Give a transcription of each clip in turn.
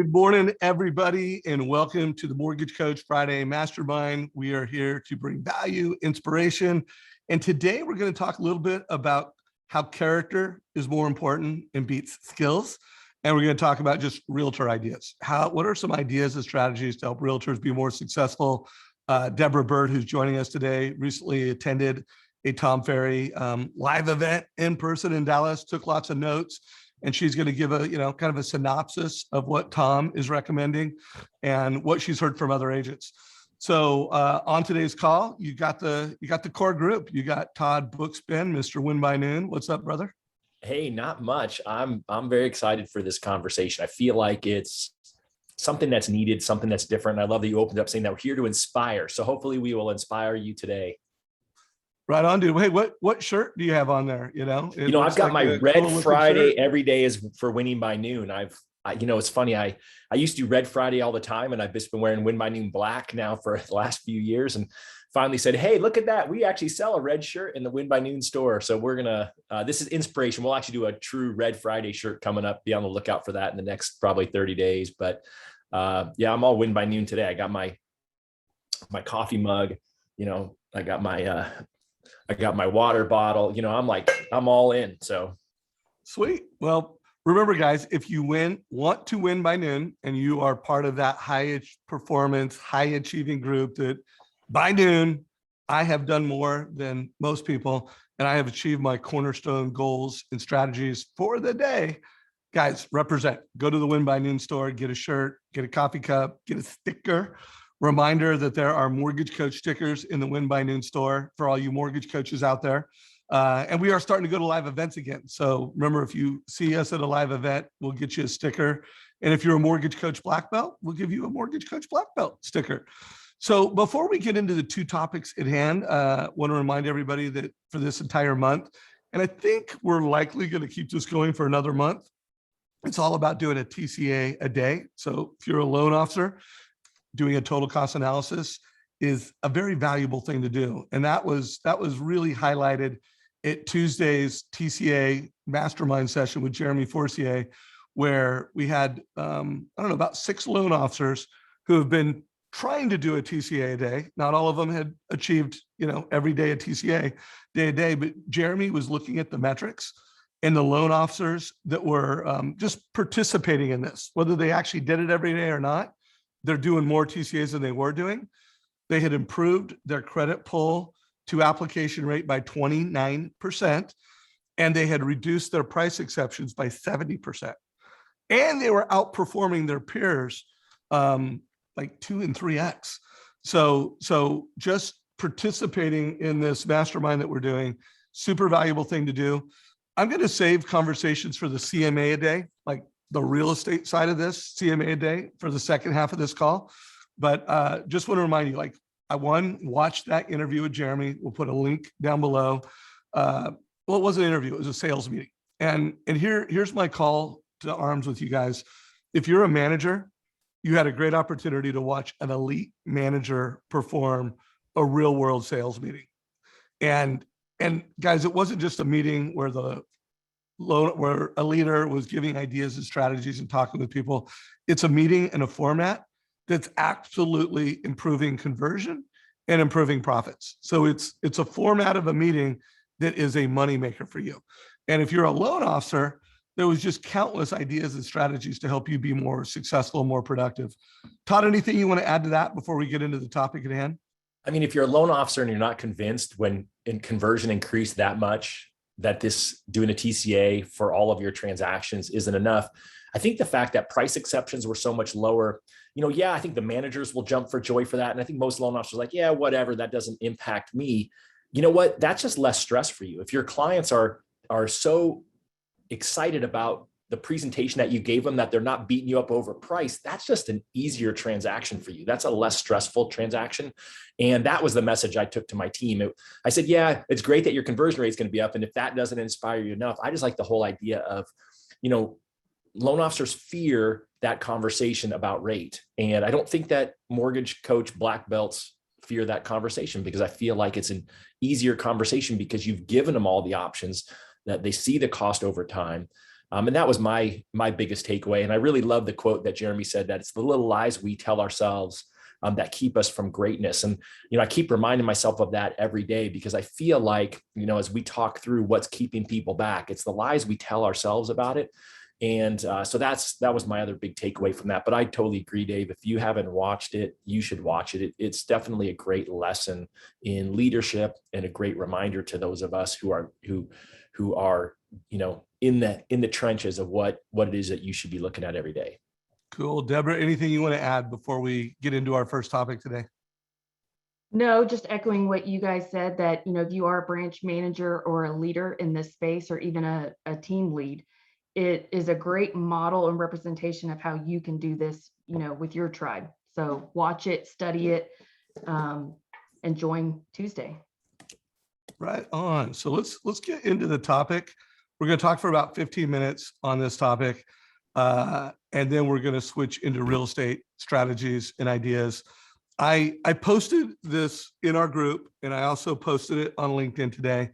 Good morning, everybody, and welcome to the Mortgage Coach Friday Mastermind. We are here to bring value, inspiration, and today we're going to talk a little bit about how character is more important and beats skills. And we're going to talk about just realtor ideas. What are some ideas and strategies to help realtors be more successful? Deborah Byrd, who's joining us today, recently attended a Tim Ferry live event in person in Dallas, took lots of notes. And she's going to give a, kind of a synopsis of what Tom is recommending and what she's heard from other agents. So on today's call, you got the core group. You got Todd Bookspin, Mr. Win by Noon. What's up, brother? Hey, not much. I'm very excited for this conversation. I feel like it's something that's needed, something that's different. I love that you opened up saying that we're here to inspire. So hopefully we will inspire you today. Right on, dude. Hey, what shirt do you have on there? I've got my Red Friday every day is for winning by noon. It's funny. I used to do Red Friday all the time, and I've just been wearing Win by Noon black now for the last few years, and finally said, hey, look at that. We actually sell a red shirt in the Win by Noon store. So we're going to, this is inspiration. We'll actually do a true Red Friday shirt coming up. Be on the lookout for that in the next probably 30 days. But yeah, I'm all Win by Noon today. I got my coffee mug, I got my water bottle, I'm all in. So sweet. Well, remember guys, if you want to win by noon and you are part of that high performance, high achieving group that by noon, I have done more than most people and I have achieved my cornerstone goals and strategies for the day. Guys, represent, go to the Win by Noon store, get a shirt, get a coffee cup, get a sticker. Reminder that there are mortgage coach stickers in the Win by Noon store for all you mortgage coaches out there. And we are starting to go to live events again. So remember, if you see us at a live event, we'll get you a sticker. And if you're a mortgage coach black belt, we'll give you a mortgage coach black belt sticker. So before we get into the two topics at hand, I want to remind everybody that for this entire month, and I think we're likely going to keep this going for another month, it's all about doing a TCA a day. So if you're a loan officer, doing a total cost analysis is a very valuable thing to do. And that was really highlighted at Tuesday's TCA Mastermind session with Jeremy Forcier, where we had, about 6 loan officers who have been trying to do a TCA a day. Not all of them had achieved, every day a TCA day a day, but Jeremy was looking at the metrics and the loan officers that were just participating in this, whether they actually did it every day or not. They're doing more TCAs than they were doing. They had improved their credit pull to application rate by 29%, and they had reduced their price exceptions by 70%. And they were outperforming their peers like 2 and 3x. So just participating in this mastermind that we're doing, super valuable thing to do. I'm going to save conversations for the CMA a day, like the real estate side of this CMA a day for the second half of this call. But just want to remind you, watch that interview with Jeremy. We'll put a link down below. Well, it wasn't an interview, it was a sales meeting. And here's my call to arms with you guys. If you're a manager, you had a great opportunity to watch an elite manager perform a real world sales meeting. And guys, it wasn't just a meeting where where a leader was giving ideas and strategies and talking with people. It's a meeting in a format that's absolutely improving conversion and improving profits. So it's a format of a meeting that is a moneymaker for you. And if you're a loan officer, there was just countless ideas and strategies to help you be more successful, more productive. Todd, anything you want to add to that before we get into the topic at hand? I mean, if you're a loan officer and you're not convinced when conversion increased that much, that this doing a TCA for all of your transactions isn't enough. I think the fact that price exceptions were so much lower, I think the managers will jump for joy for that. And I think most loan officers are like, yeah, whatever, that doesn't impact me. You know what? That's just less stress for you. If your clients are so excited about the presentation that you gave them, that they're not beating you up over price, that's just an easier transaction for you. That's a less stressful transaction. And that was the message I took to my team. I said, yeah, it's great that your conversion rate is going to be up. And if that doesn't inspire you enough, I just like the whole idea of, loan officers fear that conversation about rate. And I don't think that mortgage coach black belts fear that conversation, because I feel like it's an easier conversation because you've given them all the options, that they see the cost over time. And that was my biggest takeaway. And I really love the quote that Jeremy said, that it's the little lies we tell ourselves that keep us from greatness. And, I keep reminding myself of that every day, because I feel like, as we talk through what's keeping people back, it's the lies we tell ourselves about it. And so that was my other big takeaway from that. But I totally agree, Dave. If you haven't watched it, you should watch it. It's definitely a great lesson in leadership, and a great reminder to those of us who are in the trenches of what it is that you should be looking at every day. Cool. Deborah, anything you want to add before we get into our first topic today? No, just echoing what you guys said, that, if you are a branch manager or a leader in this space, or even a team lead, it is a great model and representation of how you can do this, with your tribe. So watch it, study it, and join Tuesday. Right on. So let's get into the topic. We're going to talk for about 15 minutes on this topic. And then we're going to switch into real estate strategies and ideas. I posted this in our group, and I also posted it on LinkedIn today.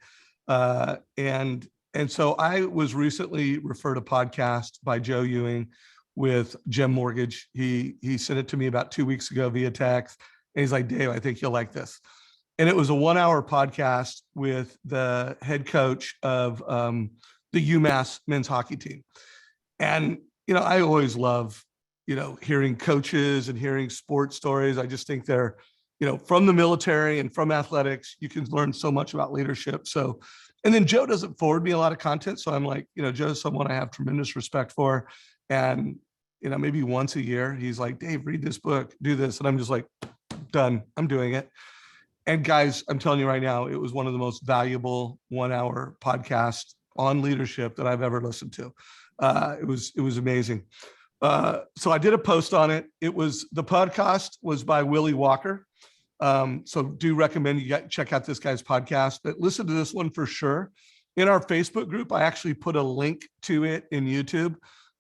And so I was recently referred a podcast by Joe Ewing with Gem Mortgage. He sent it to me about 2 weeks ago via text. And he's like, Dave, I think you'll like this. And it was a 1-hour podcast with the head coach of the UMass men's hockey team. And, I always love, hearing coaches and hearing sports stories. I just think they're, from the military and from athletics, you can learn so much about leadership. So, and then Joe doesn't forward me a lot of content. So I'm like, Joe's someone I have tremendous respect for. And, maybe once a year, he's like, Dave, read this book, do this. And I'm just like, done, I'm doing it. And guys, I'm telling you right now, it was one of the most valuable 1-hour podcasts on leadership that I've ever listened to. It was amazing. So I did a post on it. The podcast was by Willie Walker. So do recommend you check out this guy's podcast, but listen to this one for sure. In our Facebook group, I actually put a link to it in YouTube,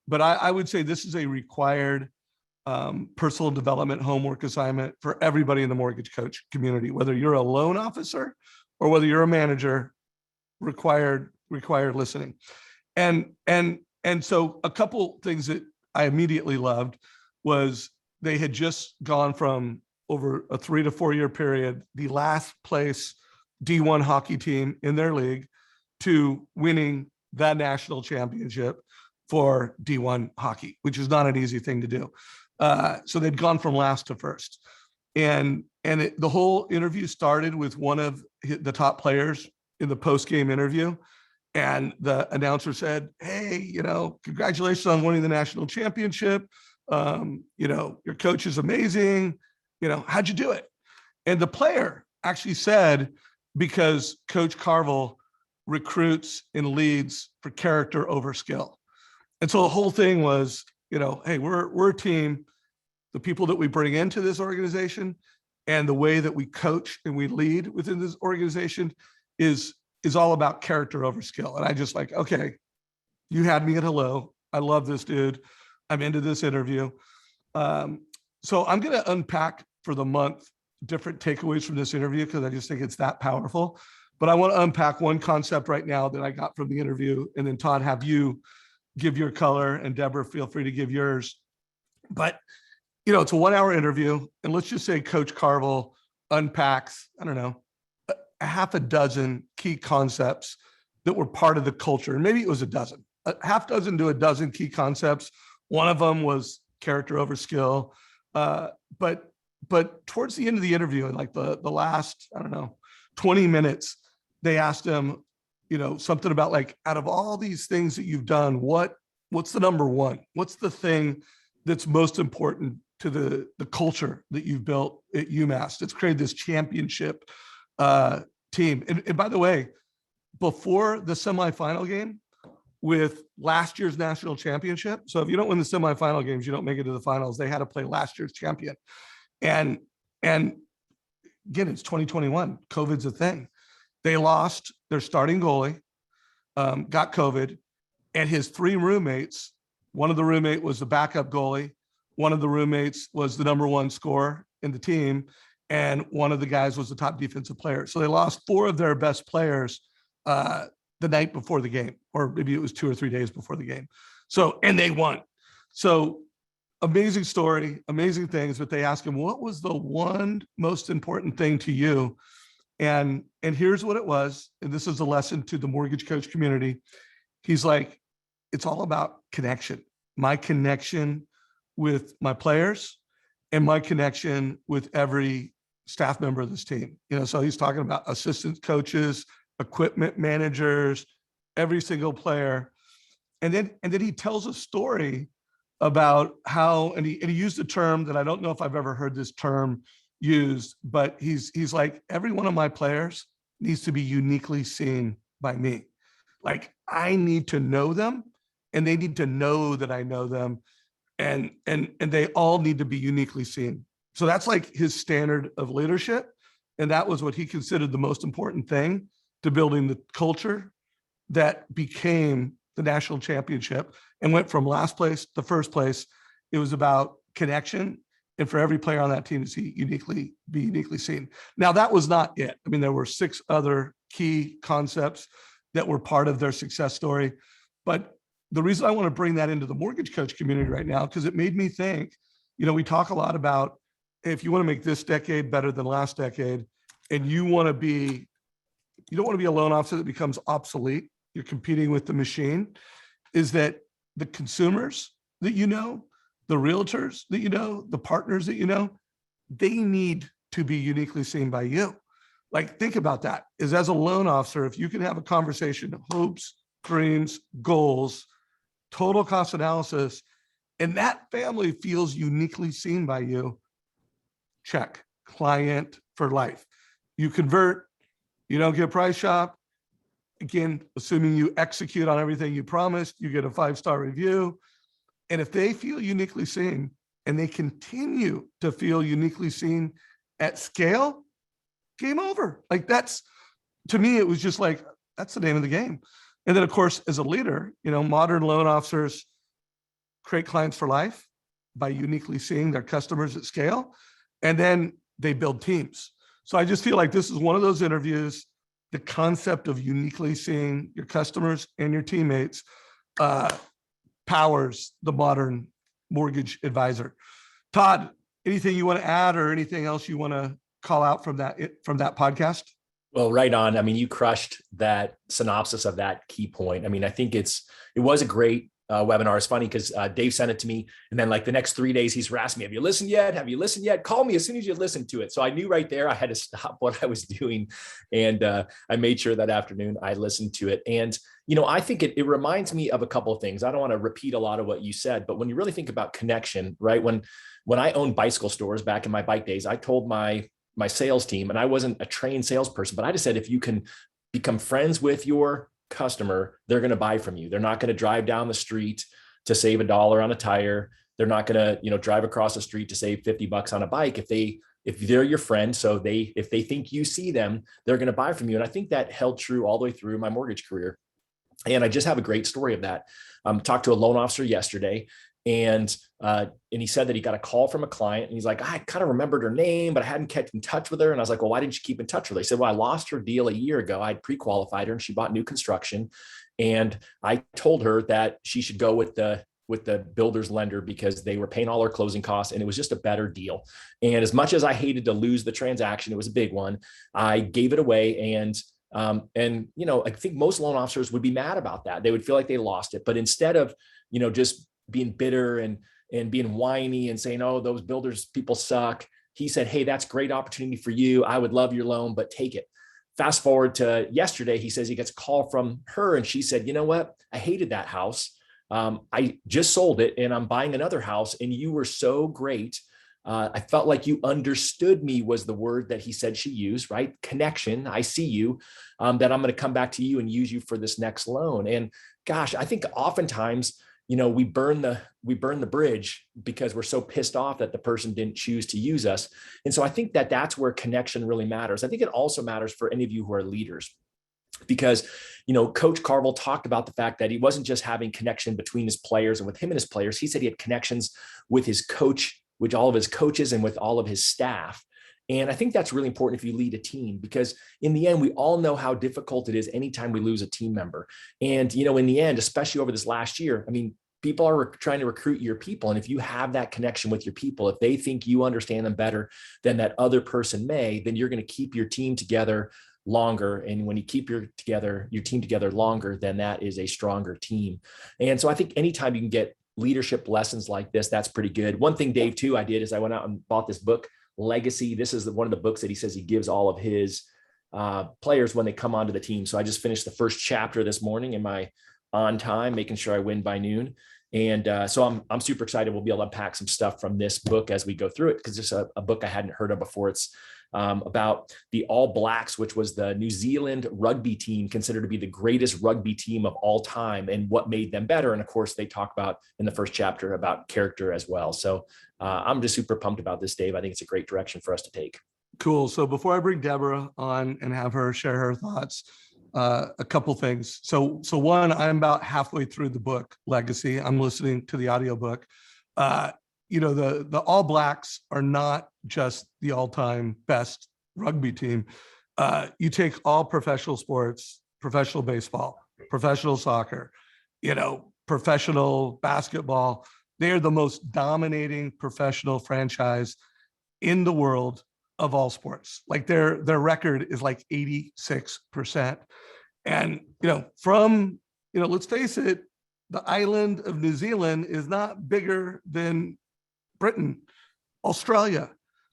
but I would say this is a required personal development homework assignment for everybody in the mortgage coach community, whether you're a loan officer or whether you're a manager, required listening. And so a couple things that I immediately loved was they had just gone from, over a 3 to 4 year period, the last place D1 hockey team in their league, to winning the national championship for D1 hockey, which is not an easy thing to do. So they'd gone from last to first. And the whole interview started with one of the top players in the post-game interview. And the announcer said, hey, congratulations on winning the national championship. Your coach is amazing. How'd you do it? And the player actually said, because Coach Carvel recruits and leads for character over skill. And so the whole thing was, hey, we're a team. The people that we bring into this organization and the way that we coach and we lead within this organization is all about character over skill. And I just like, okay, you had me at hello. I love this dude. I'm into this interview. So I'm going to unpack for the month different takeaways from this interview, because I just think it's that powerful. But I want to unpack one concept right now that I got from the interview. And then Todd, have you give your color, and Deborah, feel free to give yours. But, it's a 1-hour interview. And let's just say Coach Carvel unpacks, I don't know, a half a dozen key concepts that were part of the culture. And maybe it was a half dozen to a dozen key concepts. One of them was character over skill. But towards the end of the interview, in like the last, 20 minutes, they asked him, something about like, out of all these things that you've done, what's the number one? What's the thing that's most important to the culture that you've built at UMass? It's created this championship team. And by the way, before the semifinal game with last year's national championship, so if you don't win the semifinal games, you don't make it to the finals. They had to play last year's champion. And again, it's 2021. COVID's a thing. They lost their starting goalie, got COVID, and his 3 roommates, one of the roommate was the backup goalie, one of the roommates was the number 1 scorer in the team, and one of the guys was the top defensive player. So they lost 4 of their best players the the night before the game, or maybe it was 2 or 3 days before the game. So, and they won. So amazing story, amazing things, but they asked him, what was the one most important thing to you? And here's what it was. And this is a lesson to the mortgage coach community. He's like, it's all about connection. My connection with my players and my connection with every staff member of this team. So he's talking about assistant coaches, equipment managers, every single player. And then he tells a story about how, and he used a term that I don't know if I've ever heard this term used, but he's like, every one of my players needs to be uniquely seen by me. Like, I need to know them and they need to know that I know them, and they all need to be uniquely seen. So that's like his standard of leadership. And that was what he considered the most important thing to building the culture that became the national championship and went from last place to first place. It was about connection, and for every player on that team to be uniquely seen. Now, that was not it. I mean, there were 6 other key concepts that were part of their success story. But the reason I want to bring that into the mortgage coach community right now, because it made me think, we talk a lot about, if you want to make this decade better than last decade, and you don't want to be a loan officer that becomes obsolete, you're competing with the machine, is that the consumers that the realtors that the partners that they need to be uniquely seen by you. Like, think about that. Is, as a loan officer, if you can have a conversation, hopes, dreams, goals, total cost analysis, and that family feels uniquely seen by you, check. Client for life. You convert, you don't get price shop. Again, assuming you execute on everything you promised, you get a 5-star review. And if they feel uniquely seen and they continue to feel uniquely seen at scale, game over. Like, that's, to me, it was just like, that's the name of the game. And then, of course, as a leader, modern loan officers create clients for life by uniquely seeing their customers at scale. And then they build teams. So I just feel like this is one of those interviews. The concept of uniquely seeing your customers and your teammates powers the modern mortgage advisor. Todd, anything you want to add, or anything else you want to call out from that podcast? Well, right on. I mean, you crushed that synopsis of that key point. I mean, I think it was a great webinar. It's funny because Dave sent it to me, and then like the next 3 days, he's harassing me. Have you listened yet? Have you listened yet? Call me as soon as you listen to it. So I knew right there I had to stop what I was doing. And I made sure that afternoon I listened to it. And, I think it reminds me of a couple of things. I don't want to repeat a lot of what you said, but when you really think about connection, right? When I owned bicycle stores back in my bike days, I told my sales team, and I wasn't a trained salesperson, but I just said, if you can become friends with your customer, they're going to buy from you. They're not going to drive down the street to save $1 on a tire. They're not going to, drive across the street to save $50 on a bike. If they're your friend, so if they think you see them, they're going to buy from you. And I think that held true all the way through my mortgage career. And I just have a great story of that. Talked to a loan officer yesterday, and he said that he got a call from a client, and he's like, I kind of remembered her name, but I hadn't kept in touch with her. And I was like, well, why didn't you keep in touch with her? They said, well, I lost her deal a year ago. I'd pre-qualified her and she bought new construction. And I told her that she should go with the builder's lender because they were paying all her closing costs and it was just a better deal. And as much as I hated to lose the transaction, it was a big one, I gave it away. And I think most loan officers would be mad about that. They would feel like they lost it. But instead of, just being bitter and being whiny and saying, oh, those builders people suck, he said, hey, that's great opportunity for you. I would love your loan, but take it. Fast forward to yesterday, he says he gets a call from her and she said, you know what? I hated that house. I just sold it and I'm buying another house and you were so great. I felt like you understood me was the word that he said she used, right? Connection. I see you, that I'm going to come back to you and use you for this next loan. And gosh, I think oftentimes, we burn the bridge because we're so pissed off that the person didn't choose to use us. And so I think that that's where connection really matters. I think it also matters for any of you who are leaders, because, Coach Carville talked about the fact that he wasn't just having connection between his players and with him and his players. He said he had connections with his coach, with all of his coaches and with all of his staff. And I think that's really important if you lead a team, because in the end, we all know how difficult it is anytime we lose a team member. And, in the end, especially over this last year, I mean, people are trying to recruit your people. And if you have that connection with your people, if they think you understand them better than that other person may, then you're going to keep your team together longer. And when you keep your team together longer, then that is a stronger team. And so I think anytime you can get leadership lessons like this, that's pretty good. One thing, Dave, too, I did is I went out and bought this book, Legacy. This is one of the books that he says he gives all of his players when they come onto the team. So I just finished the first chapter this morning in my on time, making sure I win by noon. And so I'm super excited. We'll be able to unpack some stuff from this book as we go through it, because it's a book I hadn't heard of before. It's about the All Blacks, which was the New Zealand rugby team, considered to be the greatest rugby team of all time, and what made them better. And of course, they talk about in the first chapter about character as well. So I'm just super pumped about this, Dave. I think it's a great direction for us to take. Cool. So before I bring Deborah on and have her share her thoughts, a couple things. So one, I'm about halfway through the book Legacy. I'm listening to the audiobook. The All Blacks are not just the all-time best rugby team. You take all professional sports, professional baseball, professional soccer, professional basketball. They are the most dominating professional franchise in the world of all sports. Like their record is like 86%. And, let's face it, the island of New Zealand is not bigger than Britain, Australia,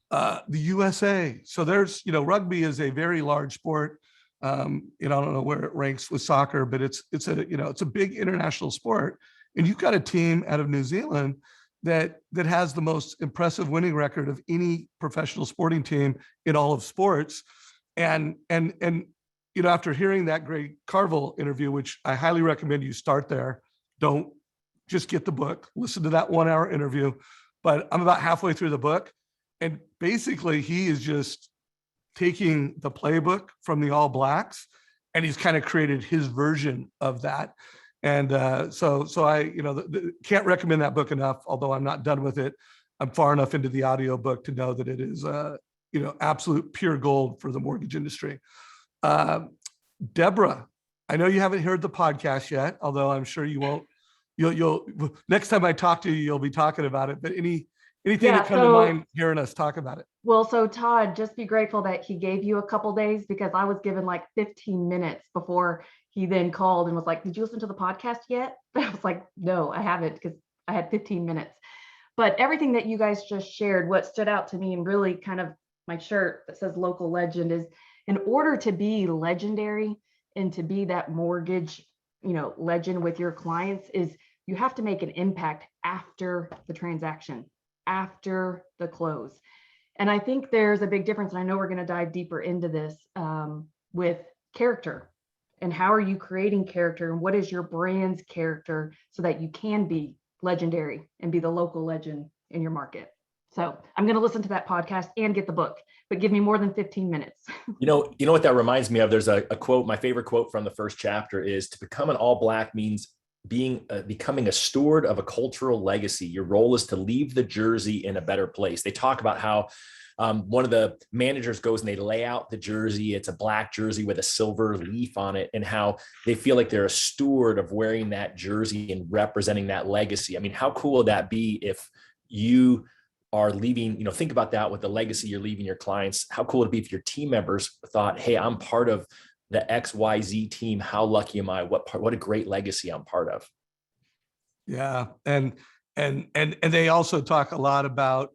the USA. So there's, rugby is a very large sport. I don't know where it ranks with soccer, but it's a big international sport. And you've got a team out of New Zealand that has the most impressive winning record of any professional sporting team in all of sports. And after hearing that Greg Carville interview, which I highly recommend you start there, don't just get the book, listen to that 1 hour interview. But I'm about halfway through the book, and basically he is just taking the playbook from the All Blacks, and he's kind of created his version of that. And so I, can't recommend that book enough, although I'm not done with it. I'm far enough into the audio book to know that it is, absolute pure gold for the mortgage industry. Deborah, I know you haven't heard the podcast yet, although I'm sure you won't. You'll next time I talk to you, you'll be talking about it. But anything that come to mind hearing us talk about it? Well, so Todd, just be grateful that he gave you a couple days, because I was given like 15 minutes before he then called and was like, "Did you listen to the podcast yet?" I was like, "No, I haven't," because I had 15 minutes. But everything that you guys just shared, what stood out to me, and really kind of my shirt that says local legend, is in order to be legendary and to be that mortgage, legend with your clients, is you have to make an impact after the transaction, after the close. And I think there's a big difference. And I know we're going to dive deeper into this with character, and how are you creating character, and what is your brand's character so that you can be legendary and be the local legend in your market. So I'm going to listen to that podcast and get the book, but give me more than 15 minutes. You know what that reminds me of? There's a quote, my favorite quote from the first chapter is, to become an All Black means becoming a steward of a cultural legacy. Your role is to leave the jersey in a better place. They talk about how one of the managers goes and they lay out the jersey. It's a black jersey with a silver leaf on it, and how they feel like they're a steward of wearing that jersey and representing that legacy. I mean, how cool would that be if you are leaving, think about that with the legacy you're leaving your clients. How cool would it be if your team members thought, "Hey, I'm part of the XYZ team. How lucky am I? What a great legacy I'm part of." Yeah. And they also talk a lot about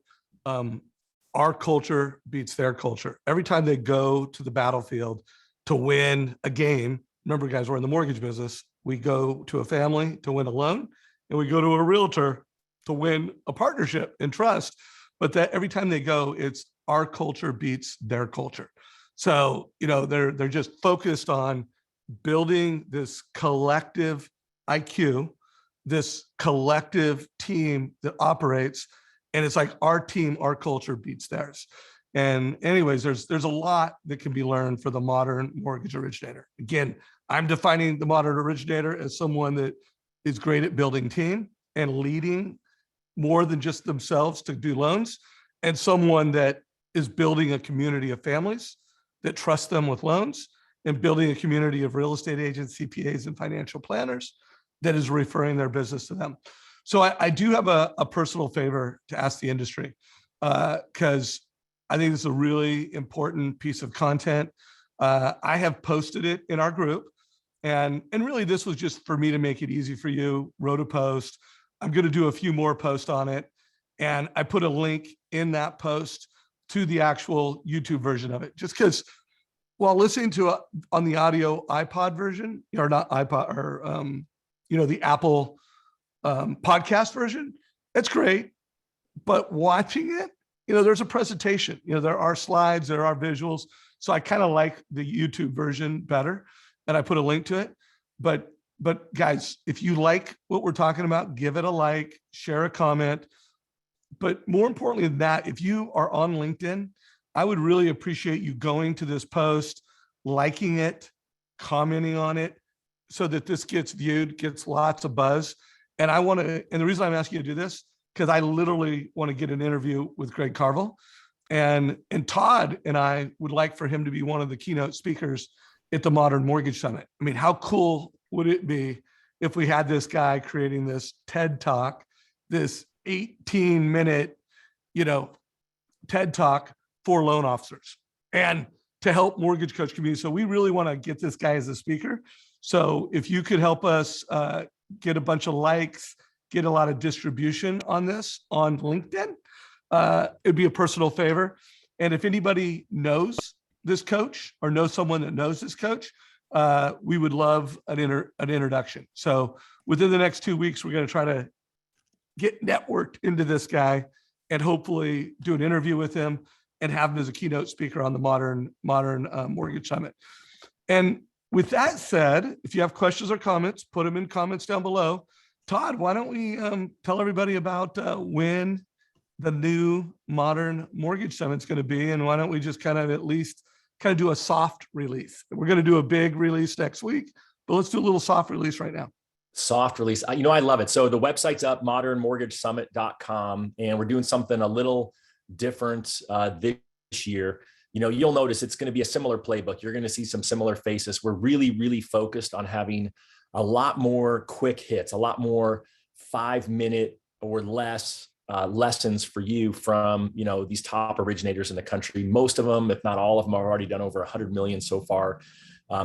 our culture beats their culture. Every time they go to the battlefield to win a game, remember guys, we're in the mortgage business. We go to a family to win a loan, and we go to a realtor to win a partnership and trust. But that every time they go, it's our culture beats their culture. So, they're just focused on building this collective IQ, this collective team that operates. And it's like our team, our culture beats theirs. And anyways, there's a lot that can be learned for the modern mortgage originator. Again, I'm defining the modern originator as someone that is great at building team and leading more than just themselves to do loans, and someone that is building a community of families that trust them with loans and building a community of real estate agents, CPAs, and financial planners that is referring their business to them. So I do have a personal favor to ask the industry because I think it's a really important piece of content. I have posted it in our group, and really this was just for me to make it easy for you. Wrote a post. I'm going to do a few more posts on it, and I put a link in that post to the actual YouTube version of it, just because while listening to on the audio iPod version, or not iPod, or the Apple podcast version, it's great. But watching it, there's a presentation, there are slides, there are visuals. So I kind of like the YouTube version better, and I put a link to it. But guys, if you like what we're talking about, give it a like, share a comment. But more importantly than that, if you are on LinkedIn, I would really appreciate you going to this post, liking it, commenting on it, so that this gets viewed, gets lots of buzz. And and the reason I'm asking you to do this, because I literally want to get an interview with Greg Carville. And Todd and I would like for him to be one of the keynote speakers at the Modern Mortgage Summit. I mean, how cool would it be if we had this guy creating this TED Talk, this 18-minute, TED Talk for loan officers and to help mortgage coach community. So we really want to get this guy as a speaker. So if you could help us get a bunch of likes, get a lot of distribution on this on LinkedIn, it'd be a personal favor. And if anybody knows this coach or knows someone that knows this coach, we would love an introduction. So within the next 2 weeks, we're going to try to get networked into this guy and hopefully do an interview with him and have him as a keynote speaker on the Modern Mortgage Summit. And with that said, if you have questions or comments, put them in comments down below. Todd, why don't we tell everybody about when the new Modern Mortgage Summit is going to be, and why don't we just kind of at least do a soft release? We're going to do a big release next week, but let's do a little soft release right now. Soft release. I love it. So the website's up, modernmortgagesummit.com, and we're doing something a little different this year. You'll notice it's going to be a similar playbook. You're going to see some similar faces. We're really, really focused on having a lot more quick hits, a lot more 5-minute or less lessons for you from, these top originators in the country. Most of them, if not all of them, have already done over 100 million so far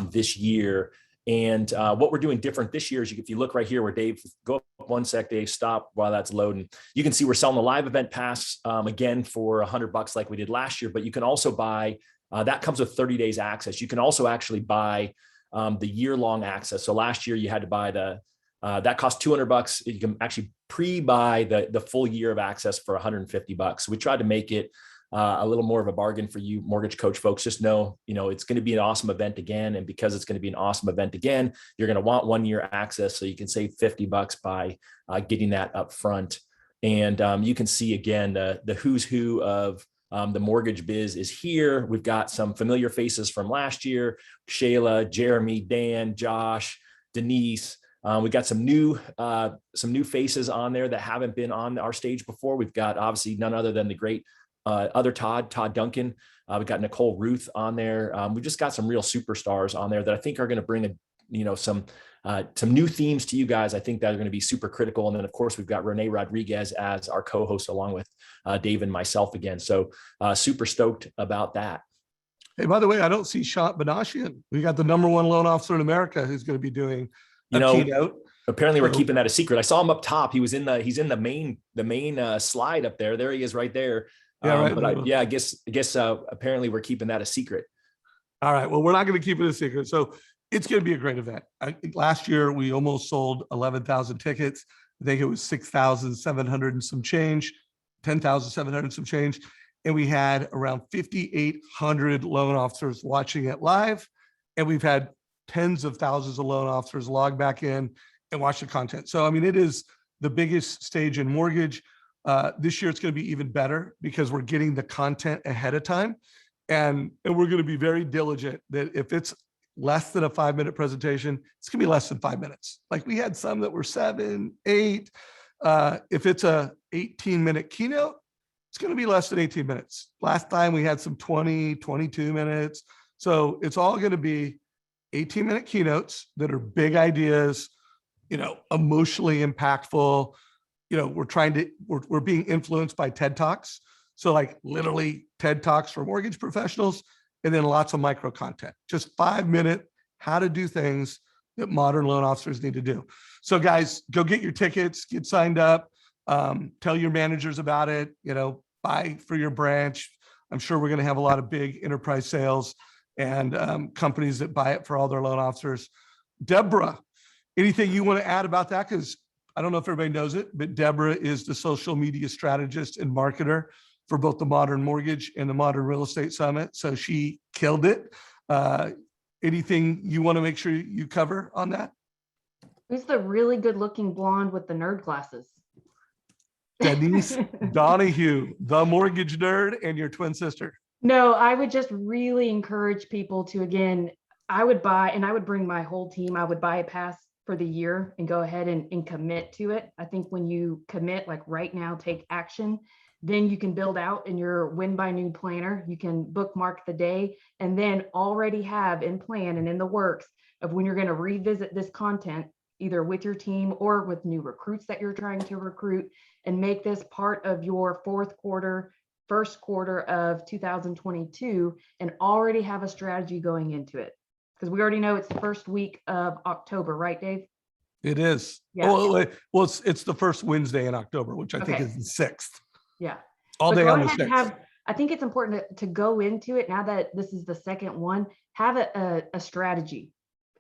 this year. And what we're doing different this year is if you look right here where Dave, go up 1 sec, Dave, stop while that's loading. You can see we're selling the live event pass again for $100 like we did last year, but you can also buy, that comes with 30 days access. You can also actually buy the year-long access. So last year you had to buy that cost $200. You can actually pre-buy the full year of access for $150. So we tried to make it a little more of a bargain for you mortgage coach folks. Just know, it's going to be an awesome event again. And because it's going to be an awesome event again, you're going to want 1 year access. So you can save $50 by getting that up front. And you can see again, the who's who of the mortgage biz is here. We've got some familiar faces from last year: Shayla, Jeremy, Dan, Josh, Denise. We've got some new faces on there that haven't been on our stage before. We've got obviously none other than the great other Todd Duncan. We've got Nicole Ruth on there. We've just got some real superstars on there that I think are going to bring some new themes to you guys. I think that are going to be super critical. And then of course we've got Renee Rodriguez as our co-host along with Dave and myself again. So super stoked about that. Hey, by the way, I don't see Shant Banashian. We got the #1 loan officer in America who's going to be doing a keynote. Apparently we're keeping that a secret. I saw him up top. He's in the main slide up there. There he is right there. Yeah, right. But I guess apparently we're keeping that a secret. All right. Well, we're not going to keep it a secret. So it's going to be a great event. Last year, we almost sold 11,000 tickets. I think it was 6,700 and some change, 10,700 and some change. And we had around 5,800 loan officers watching it live. And we've had tens of thousands of loan officers log back in and watch the content. So, I mean, it is the biggest stage in mortgage. This year, it's going to be even better because we're getting the content ahead of time. And we're going to be very diligent that if it's less than a 5-minute presentation, it's going to be less than 5 minutes. Like we had some that were 7, 8. If it's a 18-minute keynote, it's going to be less than 18 minutes. Last time we had some 20, 22 minutes. So it's all going to be 18-minute keynotes that are big ideas, emotionally impactful. We're being influenced by TED Talks. So like literally TED Talks for mortgage professionals, and then lots of micro content, just 5-minute how to do things that modern loan officers need to do. So guys, go get your tickets, get signed up, tell your managers about it, buy for your branch. I'm sure we're going to have a lot of big enterprise sales and companies that buy it for all their loan officers. Deborah, anything you want to add about that? Because I don't know if everybody knows it, but Deborah is the social media strategist and marketer for both the Modern Mortgage and the Modern Real Estate Summit. So she killed it. Anything you want to make sure you cover on that? Who's the really good looking blonde with the nerd glasses? Denise Donahue, the mortgage nerd, and your twin sister. No, I would just really encourage people to, again, I would bring my whole team. I would buy a pass for the year and go ahead and commit to it. I think when you commit, like right now, take action, then you can build out in your win by noon planner. You can bookmark the day and then already have in plan and in the works of when you're going to revisit this content, either with your team or with new recruits that you're trying to recruit, and make this part of your first quarter of 2022, and already have a strategy going into it. Because we already know it's the first week of October, right, Dave? It is. Yeah. Well, it's the first Wednesday in October, which I think is the 6th. Yeah. All But day go on the ahead and 6th. I think it's important to go into it now that this is the second one, have a strategy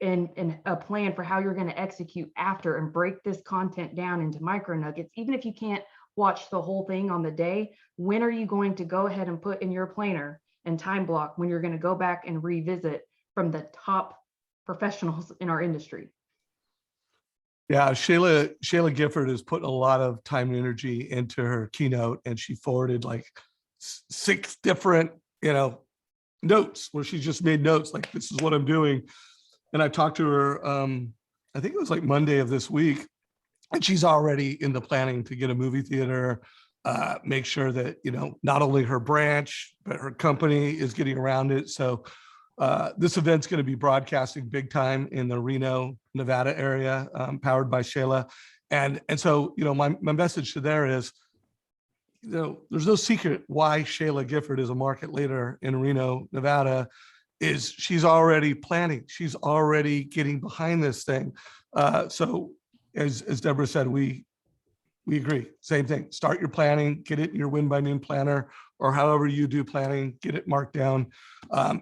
and a plan for how you're going to execute after, and break this content down into micro nuggets. Even if you can't watch the whole thing on the day, when are you going to go ahead and put in your planner and time block when you're going to go back and revisit from the top professionals in our industry? Yeah, Shayla Gifford has put a lot of time and energy into her keynote, and she forwarded like 6 different, notes where she just made notes like, this is what I'm doing. And I talked to her, I think it was like Monday of this week, and she's already in the planning to get a movie theater, make sure that, not only her branch, but her company is getting around it. So this event's going to be broadcasting big time in the Reno, Nevada area, powered by Shayla. And so, my message to there is, there's no secret why Shayla Gifford is a market leader in Reno, Nevada, is she's already planning. She's already getting behind this thing. So as Deborah said, we agree. Same thing. Start your planning, get it in your win by noon planner, or however you do planning, get it marked down.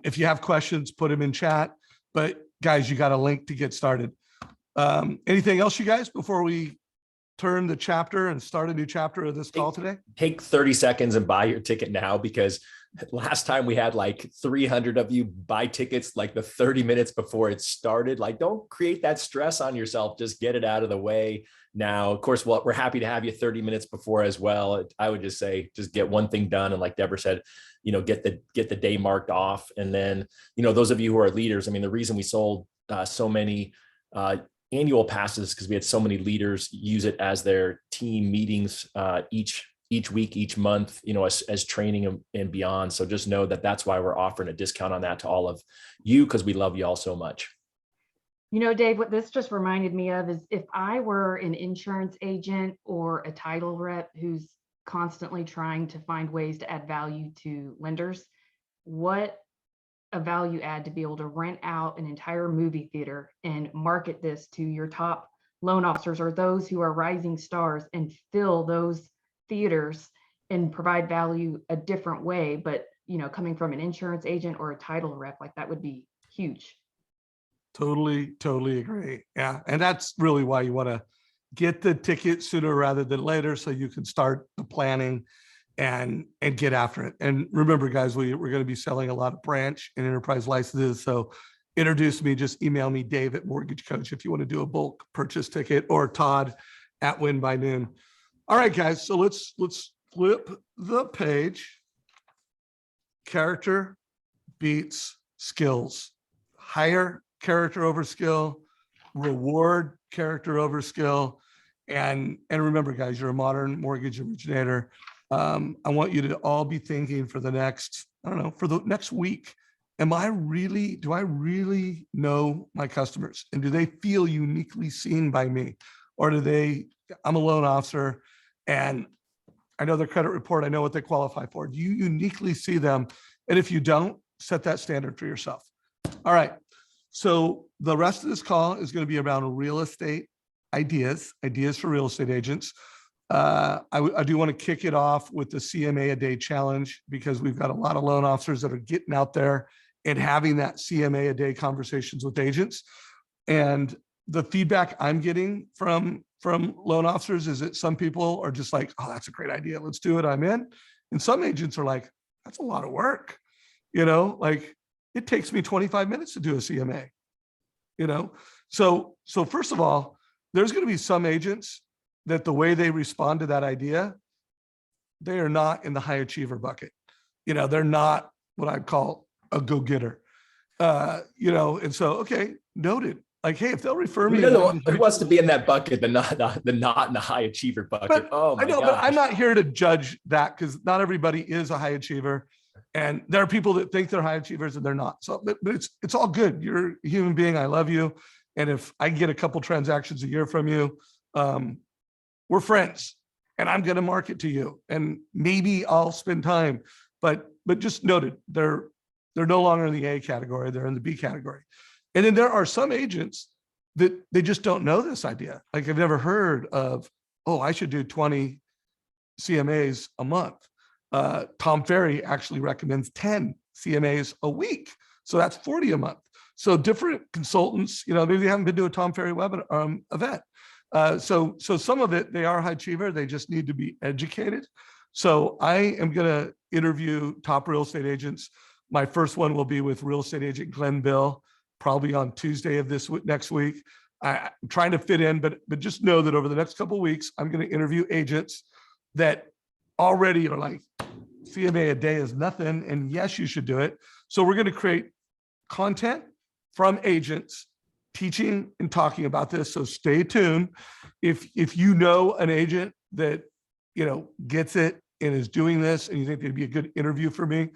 If you have questions, put them in chat. But guys, you got a link to get started. Anything else, you guys, before we turn the chapter and start a new chapter of this call today? Take 30 seconds and buy your ticket now, because last time we had like 300 of you buy tickets like the 30 minutes before it started. Like, don't create that stress on yourself. Just get it out of the way now. Of course, we're happy to have you 30 minutes before as well. I would just say, just get one thing done. And like Deborah said, get the day marked off. And then, those of you who are leaders, I mean, the reason we sold so many annual passes, because we had so many leaders use it as their team meetings each week, each month, as training and beyond. So just know that that's why we're offering a discount on that to all of you, because we love you all so much. Dave, what this just reminded me of is, if I were an insurance agent or a title rep who's constantly trying to find ways to add value to lenders, what a value add to be able to rent out an entire movie theater and market this to your top loan officers or those who are rising stars, and fill those theaters and provide value a different way. But, coming from an insurance agent or a title rep, like that would be huge. Totally agree. Yeah. And that's really why you want to get the ticket sooner rather than later, so you can start the planning and get after it. And remember, guys, we're going to be selling a lot of branch and enterprise licenses. So introduce me, just email me, Dave at Mortgage Coach, if you want to do a bulk purchase ticket, or Todd at Win by Noon. All right, guys. So let's flip the page. Character beats skills. Hire character over skill, reward character over skill. And remember, guys, you're a modern mortgage originator. I want you to all be thinking for the next, I don't know, for the next week. Do I really know my customers? And do they feel uniquely seen by me? Or I'm a loan officer and I know their credit report, I know what they qualify for. Do you uniquely see them? And if you don't, set that standard for yourself. All right. So the rest of this call is going to be around real estate ideas for real estate agents. I do want to kick it off with the CMA a day challenge because we've got a lot of loan officers that are getting out there and having that CMA a day conversations with agents. And the feedback I'm getting from loan officers is that some people are just like, oh, that's a great idea. Let's do it. I'm in. And some agents are like, that's a lot of work. Like it takes me 25 minutes to do a CMA, So first of all, there's going to be some agents that the way they respond to that idea, they are not in the high achiever bucket. They're not what I'd call a go-getter. And so, okay, noted. Like, hey, if they'll refer me, Who wants to be in that bucket, the not in the high achiever bucket? But, oh my I know, gosh. but I'm not here to judge that because not everybody is a high achiever, and there are people that think they're high achievers and they're not. So, but it's all good. You're a human being. I love you, and if I get a couple transactions a year from you, we're friends, and I'm going to market to you, and maybe I'll spend time. But just noted, they're no longer in the A category; they're in the B category. And then there are some agents that they just don't know this idea. Like I've never heard of, oh, I should do 20 CMAs a month. Tom Ferry actually recommends 10 CMAs a week. So that's 40 a month. So different consultants, maybe they haven't been to a Tom Ferry webinar event. So some of it, they are high achiever. They just need to be educated. So I am going to interview top real estate agents. My first one will be with real estate agent Glenn Bill, probably on Tuesday of next week. I'm trying to fit in, but just know that over the next couple of weeks, I'm going to interview agents that already are like, CMA a day is nothing. And yes, you should do it. So we're going to create content from agents teaching and talking about this. So stay tuned. If you know an agent that, gets it and is doing this and you think they'd be a good interview for me,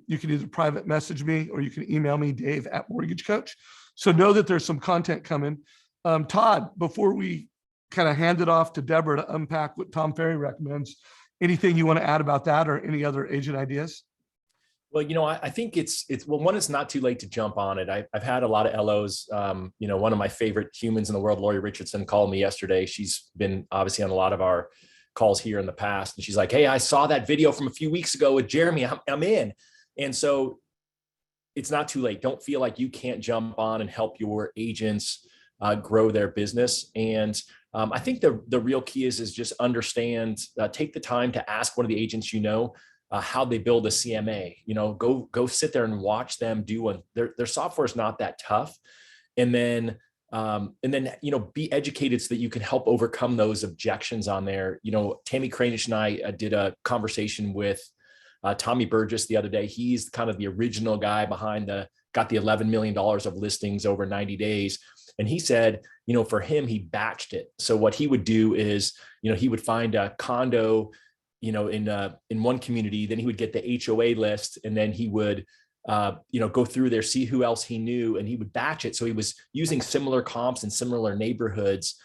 you can either private message me or you can email me, Dave@Mortgage Coach. So know that there's some content coming. Todd, before we kind of hand it off to Deborah to unpack what Tom Ferry recommends, anything you want to add about that or any other agent ideas? Well, I think it's one, it's not too late to jump on it. I've had a lot of LOs. One of my favorite humans in the world, Lori Richardson, called me yesterday. She's been obviously on a lot of our calls here in the past. And she's like, hey, I saw that video from a few weeks ago with Jeremy. I'm in. And so it's not too late. Don't feel like you can't jump on and help your agents grow their business. And I think the real key is just understand, take the time to ask one of the agents, how they build a CMA, go sit there and watch them do one. Their software is not that tough. And then, be educated so that you can help overcome those objections on there. Tammy Kranich and I did a conversation with Tommy Burgess the other day. He's kind of the original guy behind got the $11 million of listings over 90 days. And he said, for him, he batched it. So what he would do is, he would find a condo, in one community, then he would get the HOA list, and then he would, go through there, see who else he knew, and he would batch it. So he was using similar comps in similar neighborhoods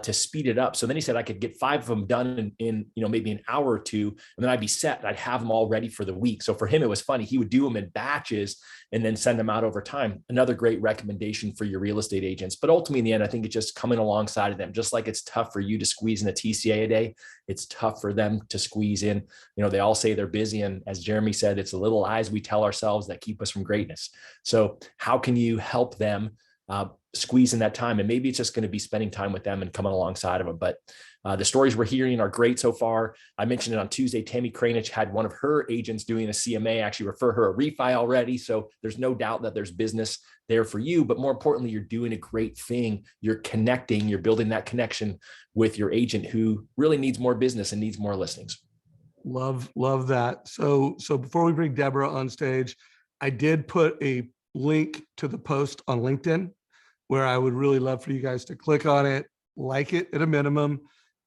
to speed it up. So then he said, I could get 5 of them done in maybe an hour or two, and then I'd be set. I'd have them all ready for the week. So for him, it was funny. He would do them in batches and then send them out over time. Another great recommendation for your real estate agents. But ultimately, in the end, I think it's just coming alongside of them. Just like it's tough for you to squeeze in a TCA a day, it's tough for them to squeeze in. They all say they're busy. And as Jeremy said, it's the little lies we tell ourselves that keep us from greatness. So how can you help them squeeze in that time? And maybe it's just going to be spending time with them and coming alongside of them. But the stories we're hearing are great so far. I mentioned it on Tuesday. Tammy Kranich had one of her agents doing a CMA actually refer her a refi already. So there's no doubt that there's business there for you. But more importantly, you're doing a great thing. You're connecting, you're building that connection with your agent who really needs more business and needs more listings. Love that. So before we bring Deborah on stage, I did put a link to the post on LinkedIn, where I would really love for you guys to click on it, like it at a minimum,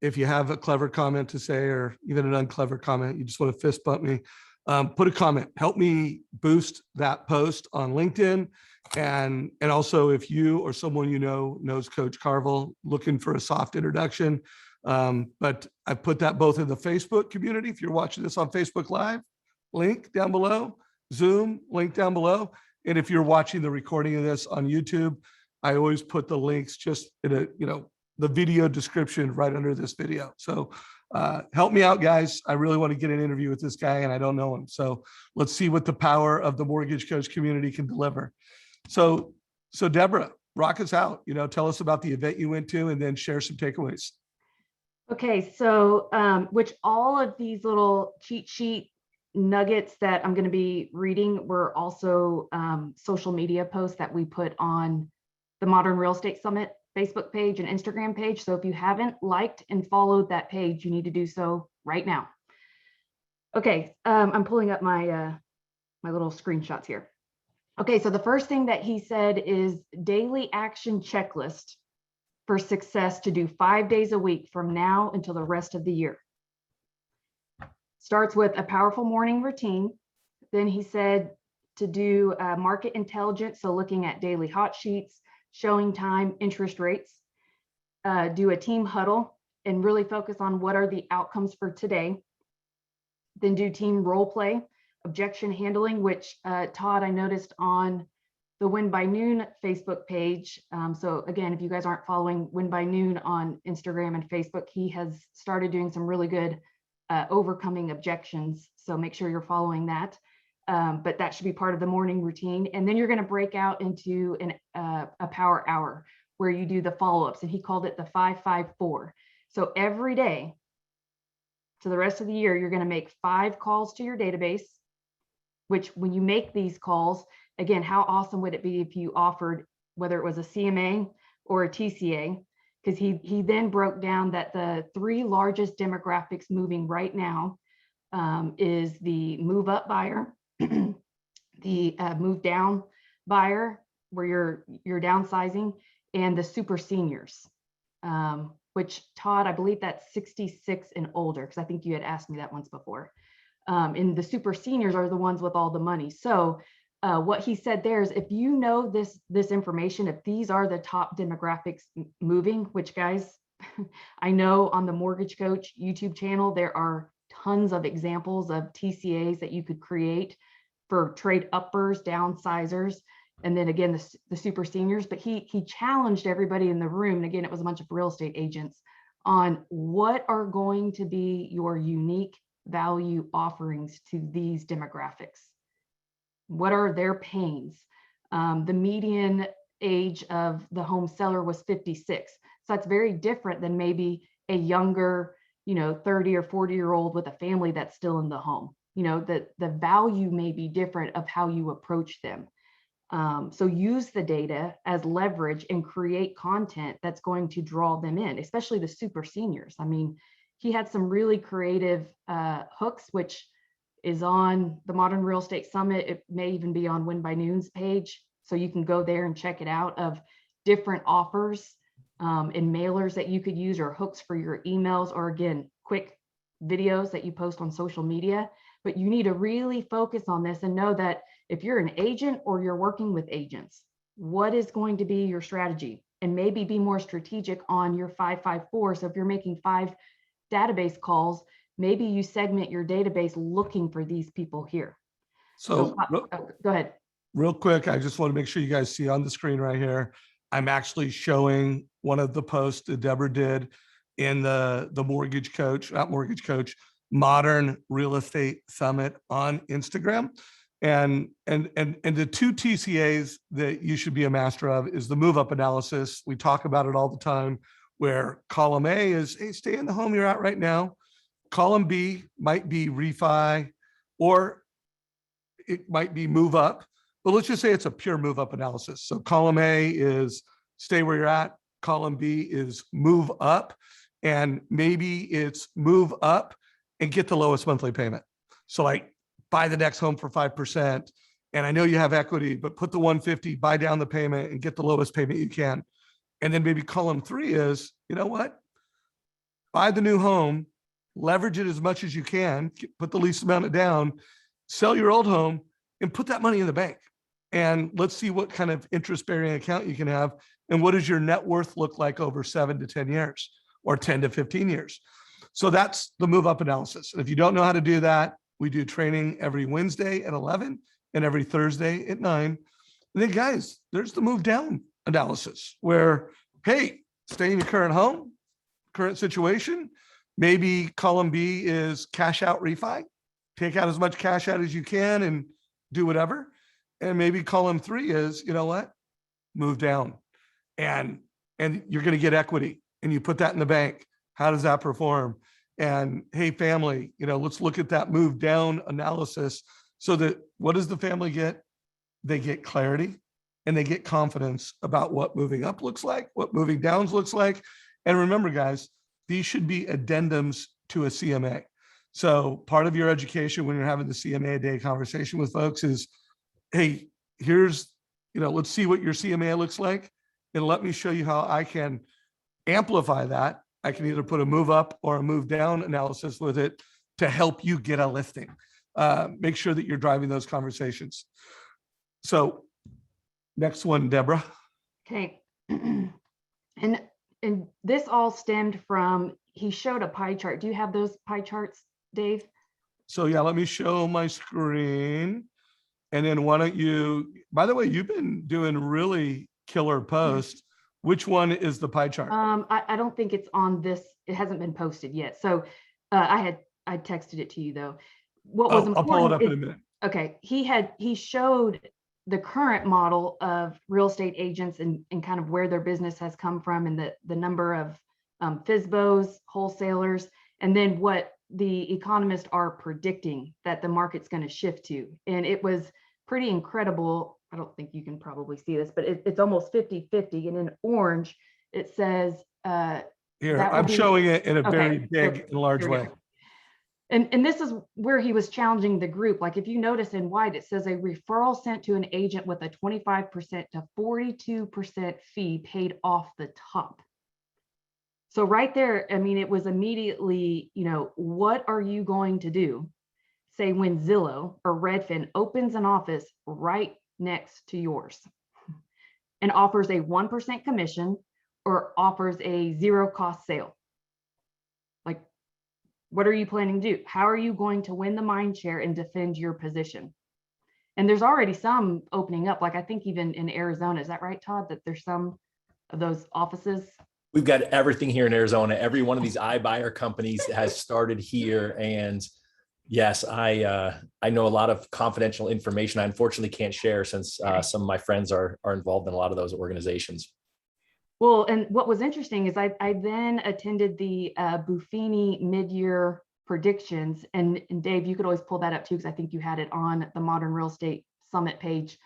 if you have a clever comment to say, or even an unclever comment, you just want to fist bump me, put a comment, help me boost that post on LinkedIn. And also if you or someone you know knows Coach Carville, looking for a soft introduction. But I put that both in the Facebook community. If you're watching this on Facebook Live, link down below, Zoom, link down below. And if you're watching the recording of this on YouTube, I always put the links just in a, the video description right under this video. So help me out, guys. I really want to get an interview with this guy and I don't know him. So let's see what the power of the mortgage coach community can deliver. So Deborah, rock us out, tell us about the event you went to and then share some takeaways. Okay, so which all of these little cheat sheet nuggets that I'm going to be reading were also social media posts that we put on the Modern Real Estate Summit Facebook page and Instagram page. So if you haven't liked and followed that page, you need to do so right now. Okay, I'm pulling up my my little screenshots here. Okay, so the first thing that he said is daily action checklist for success to do 5 days a week from now until the rest of the year. Starts with a powerful morning routine. Then he said to do market intelligence, so looking at daily hot sheets, showing time, interest rates, do a team huddle and really focus on what are the outcomes for today. Then do team role play, objection handling, which Todd, I noticed on the Win by Noon Facebook page. So again, if you guys aren't following Win by Noon on Instagram and Facebook, he has started doing some really good overcoming objections. So make sure you're following that. But that should be part of the morning routine. And then you're going to break out into a power hour where you do the follow-ups. And he called it the 5-5-4. So every day, so the rest of the year, you're going to make 5 calls to your database, which when you make these calls, again, how awesome would it be if you offered, whether it was a CMA or a TCA, because he then broke down that the 3 largest demographics moving right now is the move up buyer, the move down buyer, where you're downsizing, and the super seniors, which Todd, I believe that's 66 and older, because I think you had asked me that once before. And the super seniors are the ones with all the money. So what he said there is, if you know this information, if these are the top demographics moving, which guys, I know on the Mortgage Coach YouTube channel, there are tons of examples of TCAs that you could create for trade uppers, downsizers, and then again, the super seniors. But he challenged everybody in the room, and again, it was a bunch of real estate agents, on what are going to be your unique value offerings to these demographics. What are their pains? The median age of the home seller was 56. So that's very different than maybe a younger, 30 or 40-year-old with a family that's still in the home. The value may be different of how you approach them. So use the data as leverage and create content that's going to draw them in, especially the super seniors. I mean, he had some really creative hooks, which is on the Modern Real Estate Summit. It may even be on Win by Noon's page. So you can go there and check it out, of different offers and mailers that you could use, or hooks for your emails, or again, quick videos that you post on social media. But you need to really focus on this and know that if you're an agent or you're working with agents, what is going to be your strategy? And maybe be more strategic on your 5-5-4. So if you're making 5 database calls, maybe you segment your database looking for these people here. So Go ahead. Real quick, I just want to make sure you guys see on the screen right here, I'm actually showing one of the posts that Deborah did in the Mortgage Coach, not Mortgage Coach, Modern Real Estate Summit on Instagram. And the 2 TCAs that you should be a master of is the move up analysis. We talk about it all the time, where column A is, hey, stay in the home you're at right now. Column B might be refi, or it might be move up, but let's just say it's a pure move up analysis. So column A is stay where you're at. Column B is move up, and maybe it's move up and get the lowest monthly payment. So like buy the next home for 5%. And I know you have equity, but put the 150, buy down the payment and get the lowest payment you can. And then maybe column 3 is, you know what? buy the new home, leverage it as much as you can, put the least amount of down, sell your old home, and put that money in the bank. And let's see what kind of interest-bearing account you can have, and what does your net worth look like over 7 to 10 years or 10 to 15 years. So that's the move up analysis. And if you don't know how to do that, we do training every Wednesday at 11 and every Thursday at 9. And then guys, there's the move down analysis where, hey, stay in your current home, current situation. Maybe column B is cash out refi. Take out as much cash out as you can and do whatever. And maybe column 3 is, you know what, move down. And you're going to get equity and you put that in the bank. How does that perform? And hey, family, let's look at that move down analysis so that what does the family get? They get clarity and they get confidence about what moving up looks like, what moving downs looks like. And remember, guys, these should be addendums to a CMA. So part of your education when you're having the CMA a day conversation with folks is, hey, here's, let's see what your CMA looks like. And let me show you how I can amplify that. I can either put a move up or a move down analysis with it to help you get a listing. Make sure that you're driving those conversations. So next one, Deborah. Okay. And this all stemmed from, he showed a pie chart. Do you have those pie charts, Dave? So yeah, let me show my screen. And then why don't you, by the way, you've been doing really killer posts. Which one is the pie chart? I don't think it's on this. It hasn't been posted yet. So I texted it to you though. What was important? I'll pull it up in a minute. Okay. He showed the current model of real estate agents and kind of where their business has come from and the number of FSBOs, wholesalers, and then what the economists are predicting that the market's going to shift to. And it was pretty incredible. I don't think you can probably see this, but it's almost 50-50. And in orange, it says, here, I'm showing it in a very big and large way. And this is where he was challenging the group. Like if you notice in white, it says a referral sent to an agent with a 25% to 42% fee paid off the top. So right there, I mean, it was immediately, what are you going to do? Say when Zillow or Redfin opens an office right next to yours and offers a 1% commission or offers a zero cost sale. Like, what are you planning to do? How are you going to win the mind share and defend your position? And there's already some opening up. Like I think even in Arizona, is that right, Todd, that there's some of those offices? We've got everything here in Arizona. Every one of these iBuyer companies has started here. And yes, I know a lot of confidential information I unfortunately can't share since some of my friends are involved in a lot of those organizations. Well, and what was interesting is I then attended the Buffini mid-year predictions. And Dave, you could always pull that up too, because I think you had it on the Modern Real Estate Summit page,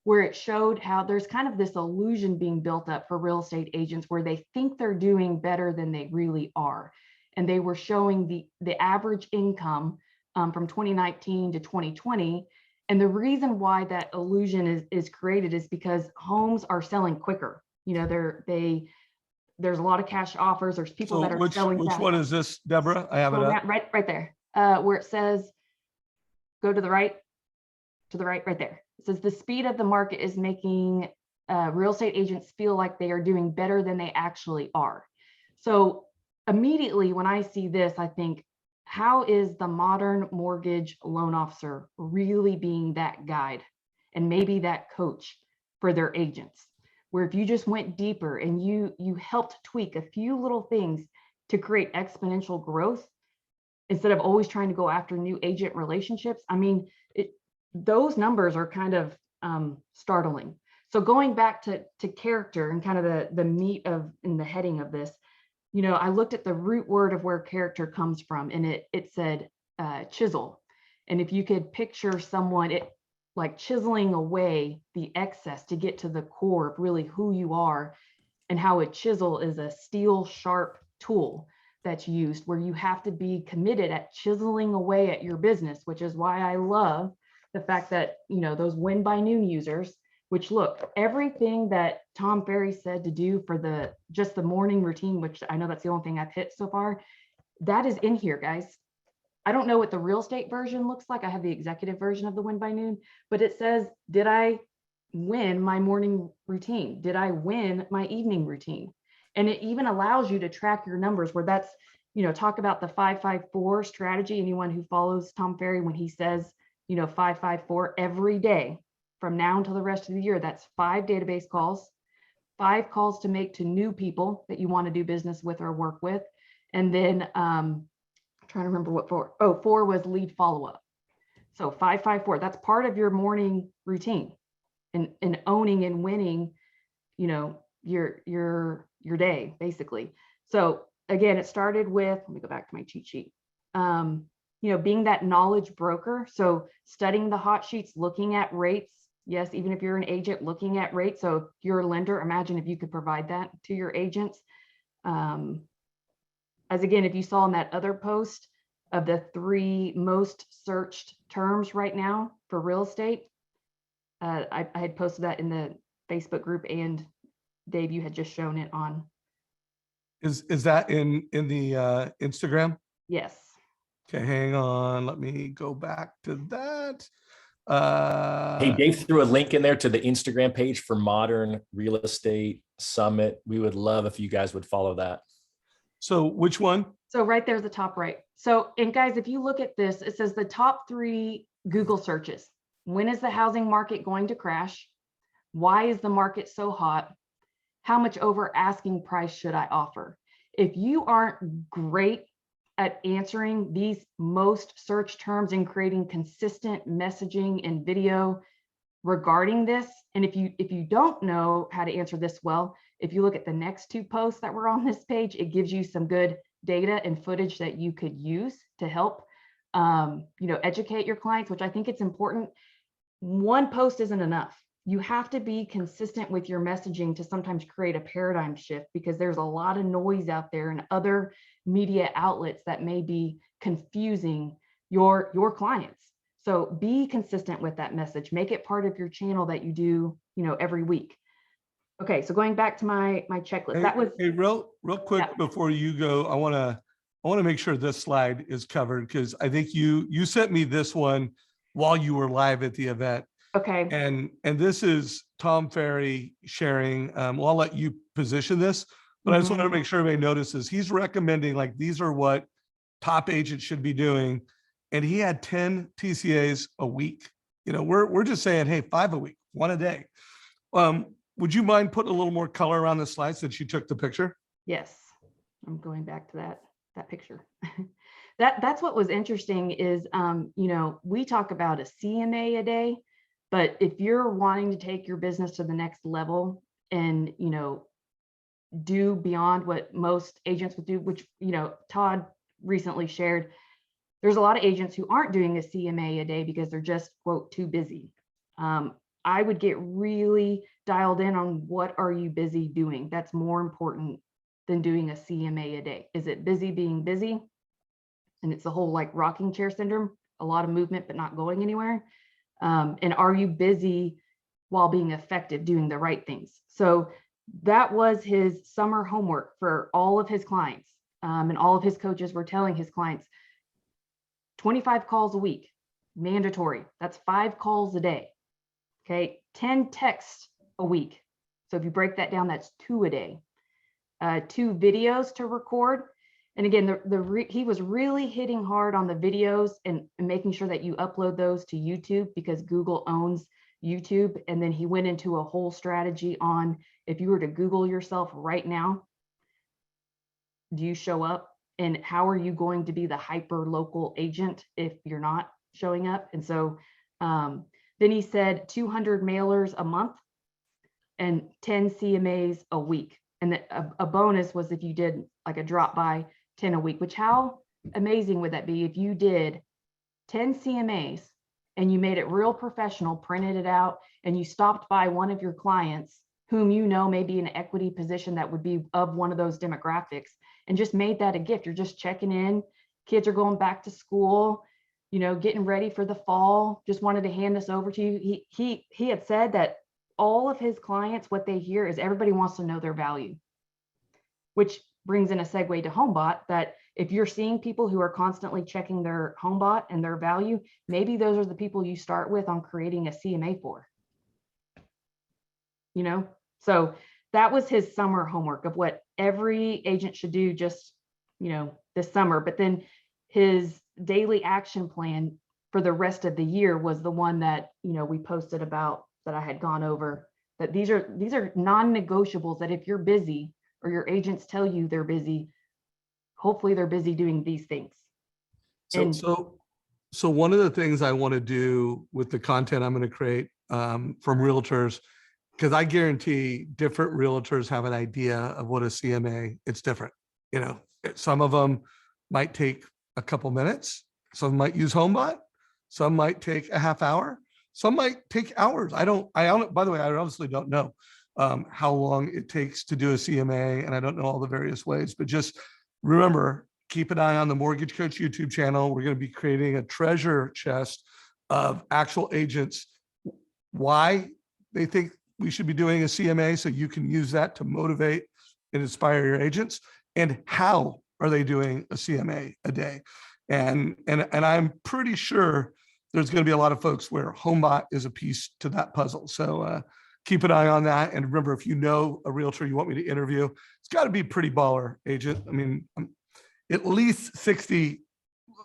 where it showed how there's kind of this illusion being built up for real estate agents where they think they're doing better than they really are. And they were showing the average income from 2019 to 2020. And the reason why that illusion is created is because homes are selling quicker. There's a lot of cash offers. There's people that are selling. Which one is this, Deborah? I have it up. Right there, where it says, go to the right, right there. It says the speed of the market is making real estate agents feel like they are doing better than they actually are. So immediately when I see this, I think, how is the modern mortgage loan officer really being that guide and maybe that coach for their agents? Where if you just went deeper and you helped tweak a few little things to create exponential growth, instead of always trying to go after new agent relationships, I mean, those numbers are kind of startling. So going back to character and kind of the meat of in the heading of this, I looked at the root word of where character comes from, and it said chisel. And if you could picture someone, like chiseling away the excess to get to the core of really who you are, and how a chisel is a steel sharp tool that's used, where you have to be committed at chiseling away at your business, which is why I love the fact that, those win by noon users, which look, everything that Tom Ferry said to do for just the morning routine, which I know that's the only thing I've hit so far, that is in here, guys. I don't know what the real estate version looks like. I have the executive version of the Win by Noon, but it says, did I win my morning routine? Did I win my evening routine? And it even allows you to track your numbers where that's, talk about the 5-5-4 strategy. Anyone who follows Tom Ferry, when he says, 5-5-4 every day from now until the rest of the year, that's 5 database calls, 5 calls to make to new people that you want to do business with or work with. And then trying to remember what 4. Oh, 4 was lead follow-up. So 5-5-4, that's part of your morning routine and owning and winning, your day basically. So again, it started with, let me go back to my cheat sheet. Being that knowledge broker. So studying the hot sheets, looking at rates. Yes, even if you're an agent, looking at rates. So if you're a lender, imagine if you could provide that to your agents. As again, if you saw in that other post of the 3 most searched terms right now for real estate, I had posted that in the Facebook group, and Dave, you had just shown it on. Is that in the Instagram? Yes. Okay, hang on. Let me go back to that. Hey, Dave threw a link in there to the Instagram page for Modern Real Estate Summit. We would love if you guys would follow that. So which one? So right there's the top right. So, and guys, if you look at this, it says the top 3 Google searches. When is the housing market going to crash? Why is the market so hot? How much over asking price should I offer? If you aren't great at answering these most search terms and creating consistent messaging and video regarding this, and if you don't know how to answer this well, if you look at the next 2 posts that were on this page, it gives you some good data and footage that you could use to help educate your clients, which I think it's important. One post isn't enough. You have to be consistent with your messaging to sometimes create a paradigm shift, because there's a lot of noise out there and other media outlets that may be confusing your clients. So be consistent with that message. Make it part of your channel that you do, every week. Okay, so going back to my checklist, that was real quick, yeah. Before you go, I want to make sure this slide is covered, because I think you sent me this one while you were live at the event. Okay. And this is Tom Ferry sharing. I'll let you position this, but I just want to make sure everybody notices he's recommending, like, these are what top agents should be doing. And he had 10 TCAs a week. We're just saying, hey, 5 a week, 1 a day. Would you mind putting a little more color around the slide since you took the picture? Yes, I'm going back to that picture. That's what was interesting is, we talk about a CMA a day, but if you're wanting to take your business to the next level and, do beyond what most agents would do, which, Todd recently shared, there's a lot of agents who aren't doing a CMA a day because they're just, quote, too busy. I would get really dialed in on what are you busy doing? That's more important than doing a CMA a day. Is it busy being busy? And it's the whole like rocking chair syndrome, a lot of movement, but not going anywhere. And are you busy while being effective, doing the right things? So that was his summer homework for all of his clients. And all of his coaches were telling his clients, 25 calls a week, mandatory. That's 5 calls a day. Okay, 10 texts a week. So if you break that down, that's 2 a day. 2 videos to record. And again, he was really hitting hard on the videos and making sure that you upload those to YouTube, because Google owns YouTube. And then he went into a whole strategy on, if you were to Google yourself right now, do you show up? And how are you going to be the hyper local agent if you're not showing up? And so then he said 200 mailers a month and 10 CMAs a week. And a bonus was if you did like a drop by 10 a week, which how amazing would that be if you did 10 CMAs and you made it real professional, printed it out, and you stopped by one of your clients whom may be in an equity position that would be of one of those demographics, and just made that a gift. You're just checking in. Kids are going back to school, getting ready for the fall. Just wanted to hand this over to you. He had said that all of his clients, what they hear is everybody wants to know their value, which brings in a segue to HomeBot, that if you're seeing people who are constantly checking their HomeBot and their value, maybe those are the people you start with on creating a CMA for. You know, so that was his summer homework of what every agent should do just, you know, this summer. But then his daily action plan for the rest of the year was the one that, you know, we posted about, that I had gone over, that these are non-negotiables, that if you're busy or your agents tell you they're busy, hopefully they're busy doing these things. So one of the things I want to do with the content I'm going to create from realtors, because I guarantee different realtors have an idea of what a CMA, it's different. You know, some of them might take a couple minutes. Some might use HomeBot. Some might take a half hour. Some might take hours. By the way, I honestly don't know how long it takes to do a CMA, and I don't know all the various ways, but just remember, keep an eye on the Mortgage Coach YouTube channel. We're going to be creating a treasure chest of actual agents, why they think we should be doing a CMA, so you can use that to motivate and inspire your agents, and how are they doing a CMA a day. And I'm pretty sure there's going to be a lot of folks where HomeBot is a piece to that puzzle. So keep an eye on that. And remember, if you know a realtor you want me to interview, it's got to be a pretty baller agent. I mean, at least 60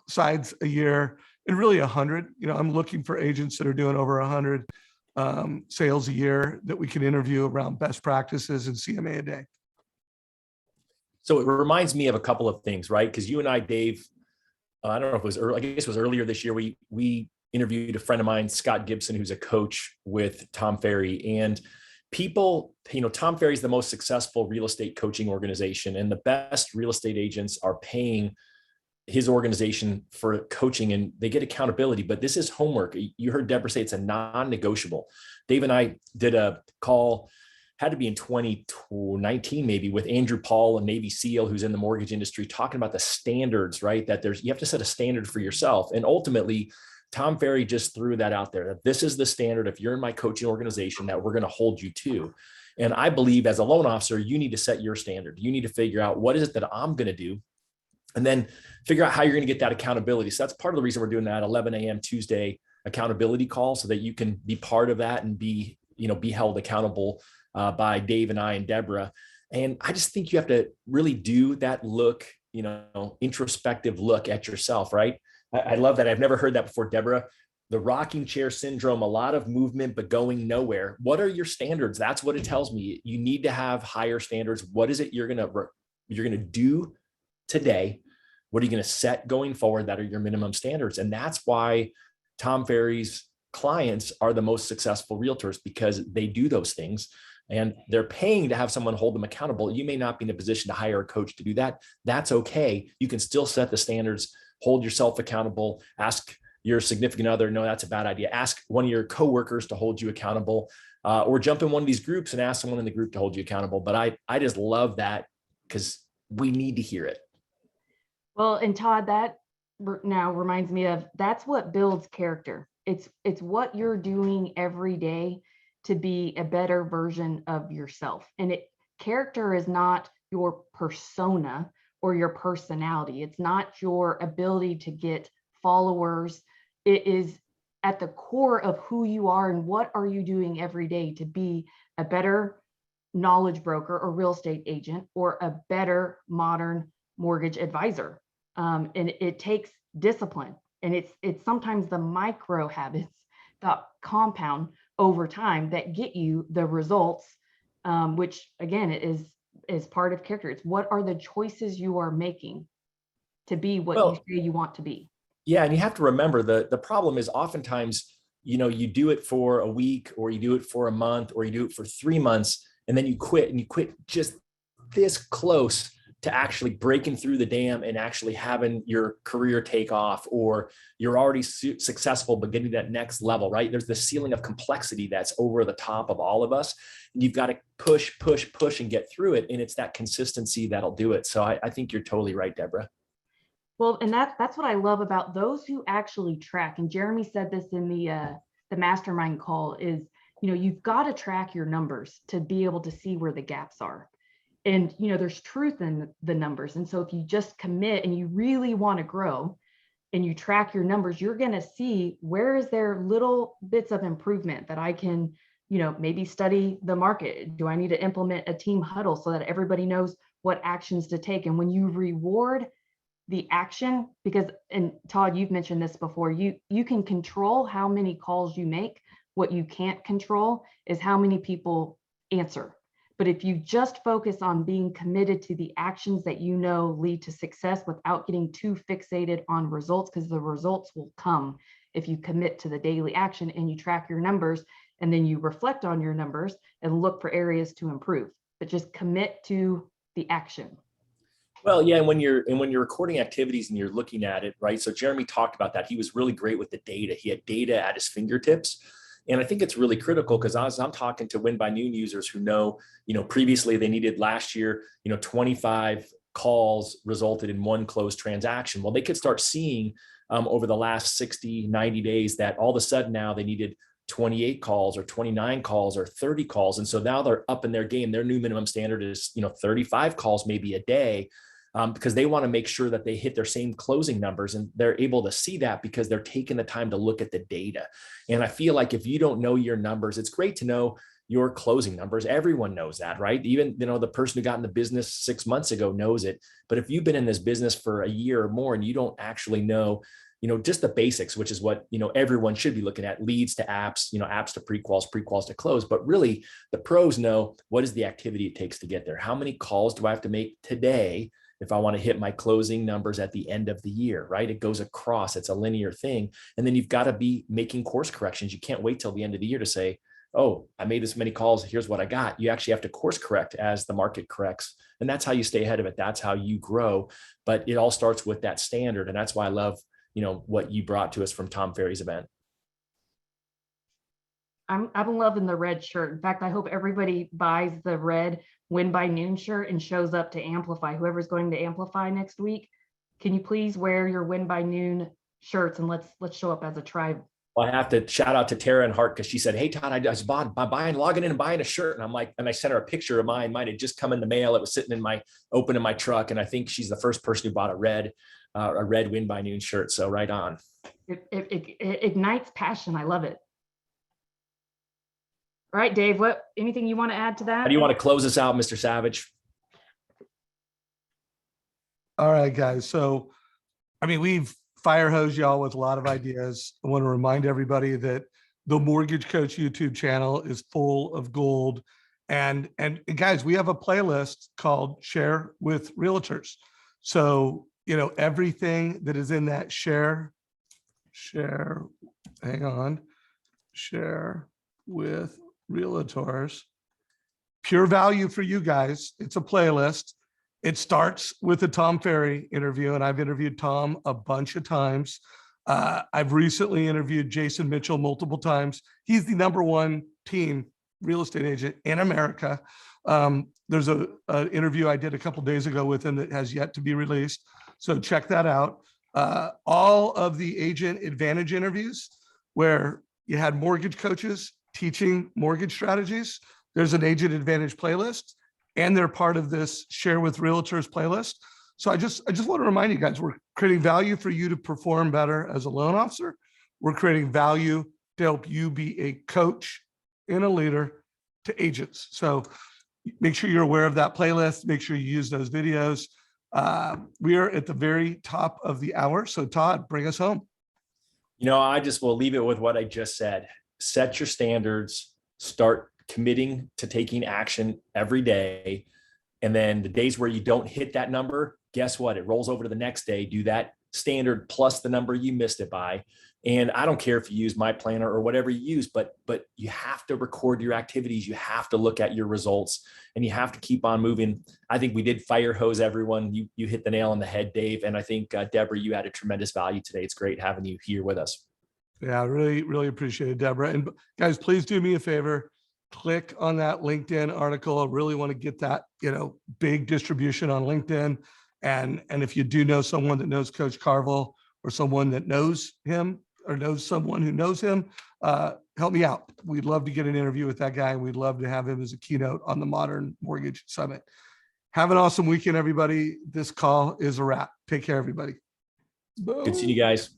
sides a year, and really 100. You know, I'm looking for agents that are doing over 100 sales a year that we can interview around best practices and CMA a day. So it reminds me of a couple of things, right? Because you and I, Dave, I don't know if it was early, I guess it was earlier this year, we interviewed a friend of mine, Scott Gibson, who's a coach with Tom Ferry. And people, you know, Tom Ferry is the most successful real estate coaching organization, and the best real estate agents are paying his organization for coaching, and they get accountability. But this is homework. You heard Deborah say it's a non-negotiable. Dave and I did a call, had to be in 2019 maybe, with Andrew Paul, a Navy SEAL who's in the mortgage industry, talking about the standards, right? That you have to set a standard for yourself. And ultimately, Tom Ferry just threw that out there, that this is the standard. If you're in my coaching organization, that we're going to hold you to. And I believe as a loan officer, you need to set your standard. You need to figure out, what is it that I'm going to do? And then figure out how you're going to get that accountability. So that's part of the reason we're doing that 11 a.m. Tuesday accountability call, so that you can be part of that and be held accountable by Dave and I and Deborah. And I just think you have to really do that look, introspective look at yourself, right? I love that. I've never heard that before, Deborah. The rocking chair syndrome, a lot of movement, but going nowhere. What are your standards? That's what it tells me. You need to have higher standards. What is it you're going to do today? What are you going to set going forward that are your minimum standards? And that's why Tom Ferry's clients are the most successful realtors, because they do those things. And they're paying to have someone hold them accountable. You may not be in a position to hire a coach to do that. That's okay. You can still set the standards, hold yourself accountable, ask your significant other, no, that's a bad idea. Ask one of your coworkers to hold you accountable, or jump in one of these groups and ask someone in the group to hold you accountable. But I just love that, because we need to hear it. Well, and Todd, that now reminds me of, that's what builds character. It's what you're doing every day to be a better version of yourself. And character is not your persona or your personality. It's not your ability to get followers. It is at the core of who you are, and what are you doing every day to be a better knowledge broker or real estate agent, or a better modern mortgage advisor. And it takes discipline, and it's sometimes the micro habits that compound over time that get you the results, which again is part of character. It's what are the choices you are making to be what you say you want to be. Yeah, and you have to remember the problem is oftentimes, you do it for a week, or you do it for a month, or you do it for 3 months, and then you quit, and you quit just this close to actually breaking through the dam and actually having your career take off, or you're already successful, but getting that next level, right? There's the ceiling of complexity that's over the top of all of us. And you've got to push and get through it. And it's that consistency that'll do it. So I think you're totally right, Deborah. Well, and that's what I love about those who actually track. And Jeremy said this in the Mastermind call is, you've got to track your numbers to be able to see where the gaps are. And, there's truth in the numbers. And so if you just commit and you really want to grow and you track your numbers, you're going to see where is there little bits of improvement that I can, maybe study the market. Do I need to implement a team huddle so that everybody knows what actions to take? And when you reward the action, because, and Todd, you've mentioned this before, you can control how many calls you make. What you can't control is how many people answer. But if you just focus on being committed to the actions that lead to success without getting too fixated on results, because the results will come if you commit to the daily action and you track your numbers and then you reflect on your numbers and look for areas to improve, but just commit to the action. Well, yeah, and when you're recording activities and you're looking at it, right? So Jeremy talked about that. He was really great with the data. He had data at his fingertips. And I think it's really critical because as I'm talking to Win by Noon users who know, previously they needed last year, 25 calls resulted in one closed transaction. Well, they could start seeing over the last 60, 90 days that all of a sudden now they needed 28 calls or 29 calls or 30 calls. And so now they're up in their game. Their new minimum standard is, 35 calls maybe a day. Because they want to make sure that they hit their same closing numbers, and they're able to see that because they're taking the time to look at the data. And I feel like if you don't know your numbers, it's great to know your closing numbers. Everyone knows that, right? Even, the person who got in the business 6 months ago knows it. But if you've been in this business for a year or more and you don't actually know, just the basics, which is what, everyone should be looking at, leads to apps, apps to pre-quals, pre-quals to close. But really the pros know what is the activity it takes to get there. How many calls do I have to make today if I want to hit my closing numbers at the end of the year, right? It goes across, it's a linear thing. And then you've got to be making course corrections. You can't wait till the end of the year to say, oh, I made this many calls, here's what I got. You actually have to course correct as the market corrects. And that's how you stay ahead of it. That's how you grow. But it all starts with that standard. And that's why I love, what you brought to us from Tom Ferry's event. I'm loving the red shirt. In fact, I hope everybody buys the red Win by Noon shirt and shows up to Amplify. Whoever's going to Amplify next week, can you please wear your Win by Noon shirts and let's show up as a tribe. Well, I have to shout out to Tara and Hart because she said, hey, Todd, I just logging in and buying a shirt. And I'm like, and I sent her a picture of mine. Mine had just come in the mail. It was sitting in my truck. And I think she's the first person who bought a red Win by Noon shirt. So right on. It ignites passion. I love it. All right, Dave, anything you want to add to that? How do you want to close us out, Mr. Savage? All right, guys. So, we've fire hosed y'all with a lot of ideas. I want to remind everybody that the Mortgage Coach YouTube channel is full of gold. And guys, we have a playlist called Share with Realtors. So, everything that is in that share with Realtors, pure value for you guys. It's a playlist. It starts with a Tom Ferry interview, and I've interviewed Tom a bunch of times. I've recently interviewed Jason Mitchell multiple times. He's the #1 team real estate agent in America. There's an interview I did a couple days ago with him that has yet to be released. So check that out. All of the Agent Advantage interviews where you had mortgage coaches teaching mortgage strategies, there's an Agent Advantage playlist, and they're part of this Share with Realtors playlist. So I just want to remind you guys, we're creating value for you to perform better as a loan officer. We're creating value to help you be a coach and a leader to agents. So make sure you're aware of that playlist. Make sure you use those videos. We are at the very top of the hour. So Todd, bring us home. I just will leave it with what I just said. Set your standards, start committing to taking action every day. And then the days where you don't hit that number, guess what? It rolls over to the next day. Do that standard plus the number you missed it by. And I don't care if you use My Planner or whatever you use, but you have to record your activities. You have to look at your results and you have to keep on moving. I think we did fire hose everyone. You hit the nail on the head, Dave. And I think, Deborah, you added tremendous value today. It's great having you here with us. Yeah, I really appreciate it, Deborah. And guys, please do me a favor. Click on that LinkedIn article. I really want to get that, big distribution on LinkedIn. And if you do know someone that knows Coach Carville or someone that knows him, or knows someone who knows him, help me out. We'd love to get an interview with that guy. And we'd love to have him as a keynote on the Modern Mortgage Summit. Have an awesome weekend, everybody. This call is a wrap. Take care, everybody. Good seeing you guys.